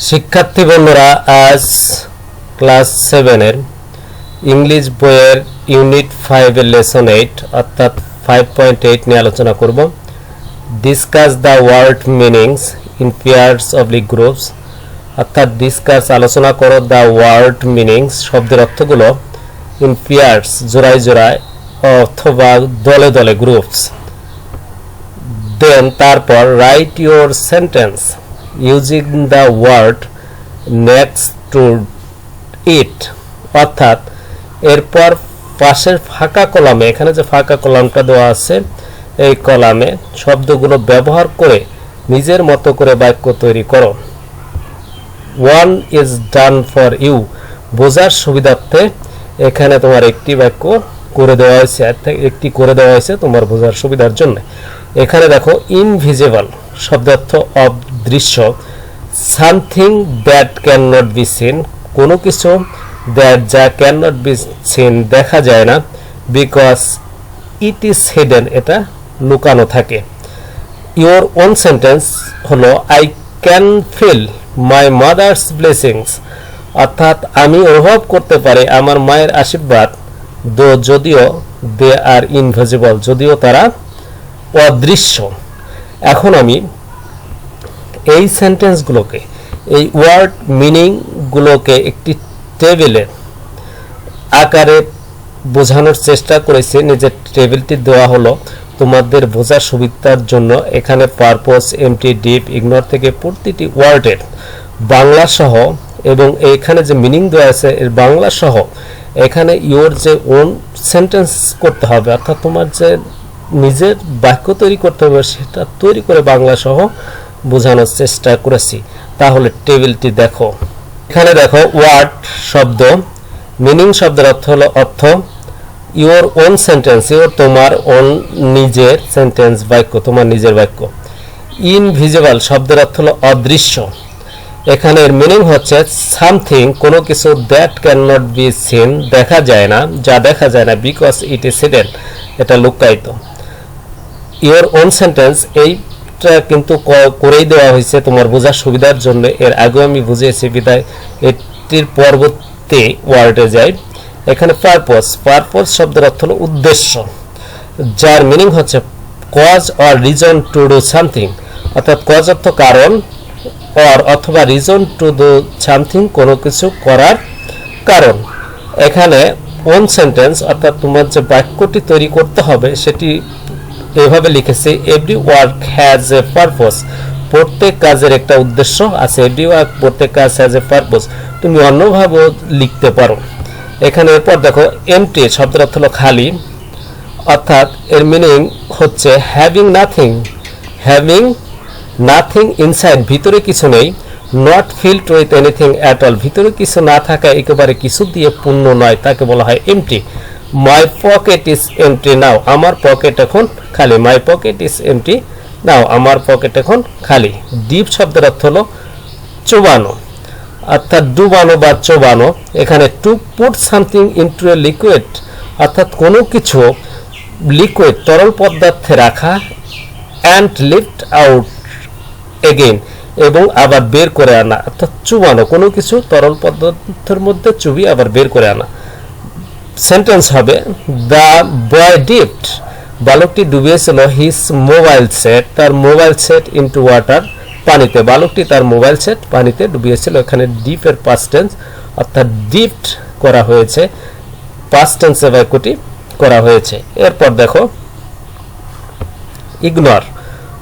শিক্ষার্থী বন্ধুরা, আজ ক্লাস 7 এর ইংলিশ বইয়ের ইউনিট 5 এর লেসন 8 অর্থাৎ 5.8 নিয়ে আলোচনা করব। Discuss the word meanings in pairs oblique groups, অর্থাৎ ডিসকাস আলোচনা করো দ্য ওয়ার্ড মিনিংস শব্দের অর্থগুলো ইন পেয়ার্স জোড়ায় জোড়ায় অথবা দলে দলে গ্রুপস। দেন তারপর write your sentence using the word next to it, অর্থাৎ এরপর পাশের ফাঁকা কলামে, এখানে যে ফাঁকা কলামটা দেওয়া আছে এই কলামে শব্দগুলো ব্যবহার করে নিজের মতো করে বাক্য তৈরি করো। One is done for you, বোঝার সুবিধার্থে এখানে তোমার একটি বাক্য করে দেওয়া হয়েছে, একটি করে দেওয়া হয়েছে তোমার বোঝার সুবিধার জন্য। এখানে দেখো ইনভিজিবল শব্দ অর্থ অদৃশ্য, something that can not be seen, কোনো কিছু দ্যাট যা ক্যান নট বি সিন দেখা যায় না, বিকজ ইট ইজ হিডেন এটা লুকানো থাকে। ইওর ওন সেন্টেন্স হলো I can feel my mother's blessings, অর্থাৎ আমি অনুভব করতে পারি আমার মায়ের আশীর্বাদ, দো যদিও দে আর ইনভিজিবল, যদিও তারা অদৃশ্য। এখন আমি এই সেন্টেন্সগুলোকে, এই ওয়ার্ড মিনিংগুলোকে একটি টেবিলের আকারে বোঝানোর চেষ্টা করেছি। নিজের টেবিলটি দেওয়া হলো তোমাদের বোঝার সুবিধার জন্য। এখানে পারপোজ, এমটি, ডিপ, ইগনোর থেকে প্রতিটি ওয়ার্ডের বাংলা সহ এবং এখানে যে মিনিং দেওয়া আছে এর বাংলা সহ এখানে ইওর যে ওন সেন্টেন্স করতে হবে, অর্থাৎ তোমার যে নিজের বাক্য তৈরি করতে হবে সেটা তৈরি করে বাংলা সহ বোঝানোর চেষ্টা করেছি। তাহলে টেবিলটি দেখো, এখানে দেখো ওয়ার্ড শব্দ, মিনিং শব্দের অর্থ হলো অর্থ, ইওর ওন সেন্টেন্স, ইওর তোমার, ওন নিজের, সেন্টেন্স বাক্য তোমার নিজের বাক্য। ইনভিজিবল শব্দের অর্থ হলো অদৃশ্য, এখানে এর মিনিং হচ্ছে সামথিং কোনো কিছু that can not be seen দেখা যায় না, যা দেখা যায় না, বিকজ ইট ইজ হিডেন এটা লুকায়িত। ইওর ওন সেন্টেন্স এইটা কিন্তু করেই দেওয়া হয়েছে তোমার বোঝার সুবিধার জন্য, এর আগেও আমি বুঝিয়েছি বিদায় এটির পরবর্তী ওয়ার্ডে যাই। এখানে পারপোজ, পারপোজ শব্দের অর্থ হলো উদ্দেশ্য, যার মিনিং হচ্ছে cause or reason to do something, অর্থাৎ কজ অর্থ কারণ, অর অথবা রিজন টু ডু সামথিং কোনো কিছু করার কারণ। এখানে ওন সেন্টেন্স অর্থাৎ তোমার যে বাক্যটি তৈরি করতে হবে সেটি এভাবে লিখেছি, every work has a purpose, প্রত্যেক কাজের একটা উদ্দেশ্য আছে। এভরি ওয়ার্ক, প্রত্যেক কাজ হ্যাজ এ পারপোজ, তুমি অন্যভাবেও লিখতে পারো। এখানে এরপর দেখো এমটি শব্দের অর্থ হলো খালি, অর্থাৎ এর মিনিং হচ্ছে having nothing, having nothing inside, ভিতরে কিছু নেই, not filled with anything at all, ভিতরে কিছু না থাকা, একেবারে কিছু দিয়ে পূর্ণ নয়, তাকে বলা হয় empty. My pocket is empty now, আমার পকেট এখন খালি, my pocket is empty now, আমার পকেট এখন খালি। ডিপ শব্দের অর্থ হলো চোবানো, অর্থাৎ ডুবানো বা চোবানো। এখানে to put something into a liquid, অর্থাৎ কোনো কিছু লিকুইড তরল পদার্থে রাখা, অ্যান্ড লিফট আউট এগেইন, এবং আবার বের করে আনা, অর্থাৎ চুবানো, কোনো কিছু তরল পদার্থের মধ্যে চুবিয়ে আবার বের করে আনা। সেন্টেন্স হবে দ্য বয় ডিপড, বালকটি ডুবিয়েছিল হিজ মোবাইল সেট, তার মোবাইল সেট ইনটু ওয়াটার, পানিতে, বালকটি তার মোবাইল সেট পানিতে ডুবিয়েছিল। এখানে ডিপের পাস্ট টেন্স, অর্থাৎ ডিপড করা হয়েছে, পাস্ট টেন্সে বাক্যটি করা হয়েছে। এরপর দেখো ইগনোর,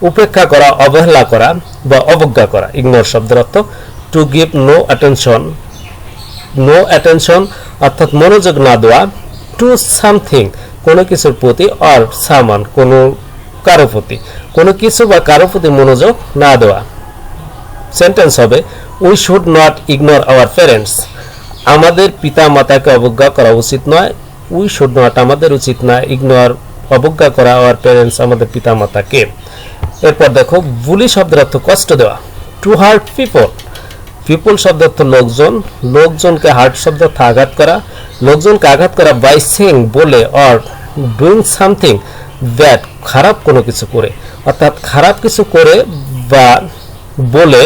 উপেক্ষা করা, অবহেলা করা বা অবজ্ঞা করা। ইগনোর শব্দের অর্থ to give no attention, no attention অর্থাৎ মনোযোগ না দেওয়া, টু সামথিং কোনো কিছুর প্রতি, অর সামান কোনো কারো প্রতি, কোনো কিছু বা কারো প্রতি মনোযোগ না দেওয়া। সেন্টেন্স হবে we should not ignore our parents, আমাদের পিতা মাতাকে অবজ্ঞা করা উচিত নয়। উই শুড নট আমাদের উচিত না, ইগনোর অবজ্ঞা করা, আওয়ার প্যারেন্টস আমাদের পিতা মাতাকে। এরপর দেখো বুলি শব্দের অর্থ কষ্ট দেওয়া, টু হার্ট পিপল, পিপল শব্দ অর্থ লোকজন, লোকজনকে হার্ট শব্দ অর্থ আঘাত করা, লোকজনকে আঘাত করা বাই সেইং বলে, অর ডুইং সামথিং দ্যাট খারাপ কোনো কিছু করে, অর্থাৎ খারাপ কিছু করে বা বলে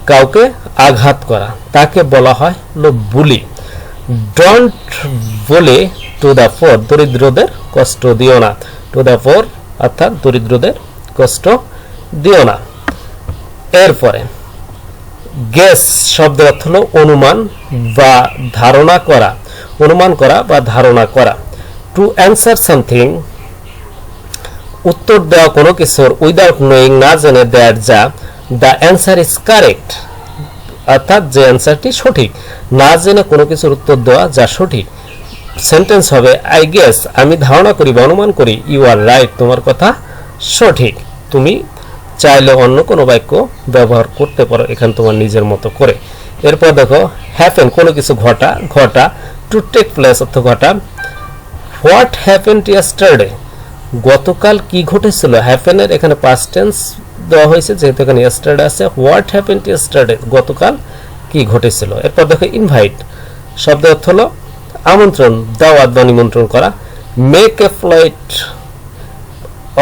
কাউকে আঘাত করা, তাকে বলা হয় হলো বুলি। ডোন্ট বলে টু দ্য ফোর, দরিদ্রদের কষ্ট দিও না। টু দ্য ফোর অর্থাৎ দরিদ্রদের কষ্ট দিও না। এরপরে গেস শব্দের অর্থ হলো অনুমান বা ধারণা করা, অনুমান করা বা ধারণা করা। টু অ্যান্সার সামথিং, উত্তর দেওয়া কোনো কিছুর উইদাউট নোয়িং, না জেনে দ্যাট যা দ্য অ্যান্সার ইজ কারেক্ট, অর্থাৎ যে অ্যান্সারটি সঠিক, না জেনে কোনো কিছুর উত্তর দেওয়া যা সঠিক। সেন্টেন্স হবে আই গেস, আমি ধারণা করি বা অনুমান করি, ইউ আর রাইট, তোমার কথা সঠিক। তুমি চাইলে অন্য কোনো বাক্য ব্যবহার করতে পারো এখানে তোমার নিজের মতো করে। এরপর দেখো হ্যাপেন, কোনো কিছু ঘটা, ঘটা। টু টেক প্লেস অর্থ ঘটা। হোয়াট হ্যাপেন্ড ইয়েস্টারডে, গতকাল কি ঘটেছিল। হ্যাপেনের এখানে পাস্ট টেন্স দেওয়া হয়েছে যেহেতু এখানে ইয়েস্টারডে আছে। হোয়াট হ্যাপেন্ড ইয়েস্টারডে, গতকাল কি ঘটেছিল। এরপর দেখো ইনভাইট শব্দের অর্থ হলো আমন্ত্রণ, দাওয়াত বা নিমন্ত্রণ করা। Make a flight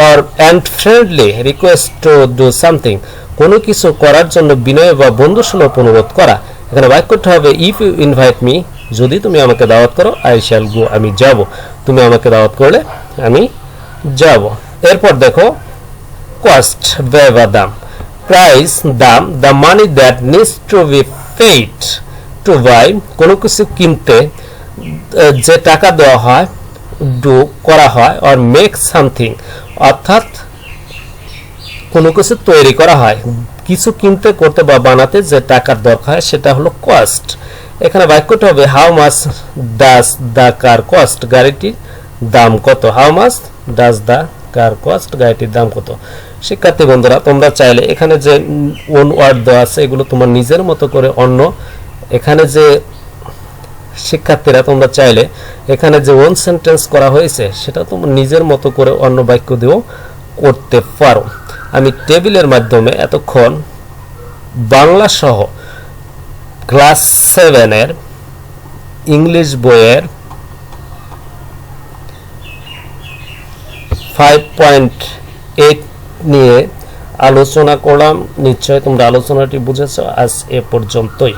or and friendly request to do something, কোনো কিছু করার জন্য বিনয় বা বন্ধুসুলভ অনুরোধ করা। এখানে বাক্যটা হবে ইফ ইউ ইনভাইট মি, যদি তুমি আমাকে দাওয়াত করো, আই শ্যাল গো, আমি যাব। তুমি আমাকে দাওয়াত করলে আমি যাব। এরপর দেখো কস্ট, ব্যয় বা দাম। প্রাইস, দাম। The money that needs to be paid to buy, কোনো কিছু কিনতে যে টাকা দেওয়া হয়, ডু করা হয়, অর মেক সামথিং অর্থাৎ কোনো কিছু তৈরি করা হয়। কিছু কিনতে, করতে বা বানাতে যে টাকার দরকার হয় সেটা হলো কস্ট। এখানে বাক্যটা হবে how much does the car cost, গাড়িটির দাম কত। How much does the car cost, গাড়িটির দাম কত। শিক্ষার্থী বন্ধুরা, তোমরা চাইলে এখানে যে ওন ওয়ার্ড দেওয়া আছে এগুলো তোমার নিজের মতো করে অন্য, এখানে যে শিক্ষার্থীরা তোমরা চাইলে এখানে যে ওন সেন্টেন্স করা হয়েছে সেটা তোমরা নিজের মতো করে অন্য বাক্য দিয়েও করতে পারো। আমি টেবিলের মাধ্যমে এতক্ষণ বাংলা সহ ক্লাস 7 ইংলিশ বইয়ের 5.8 নিয়ে আলোচনা করলাম। নিশ্চয় তোমরা আলোচনাটি বুঝেছো। আজ এ পর্যন্তই।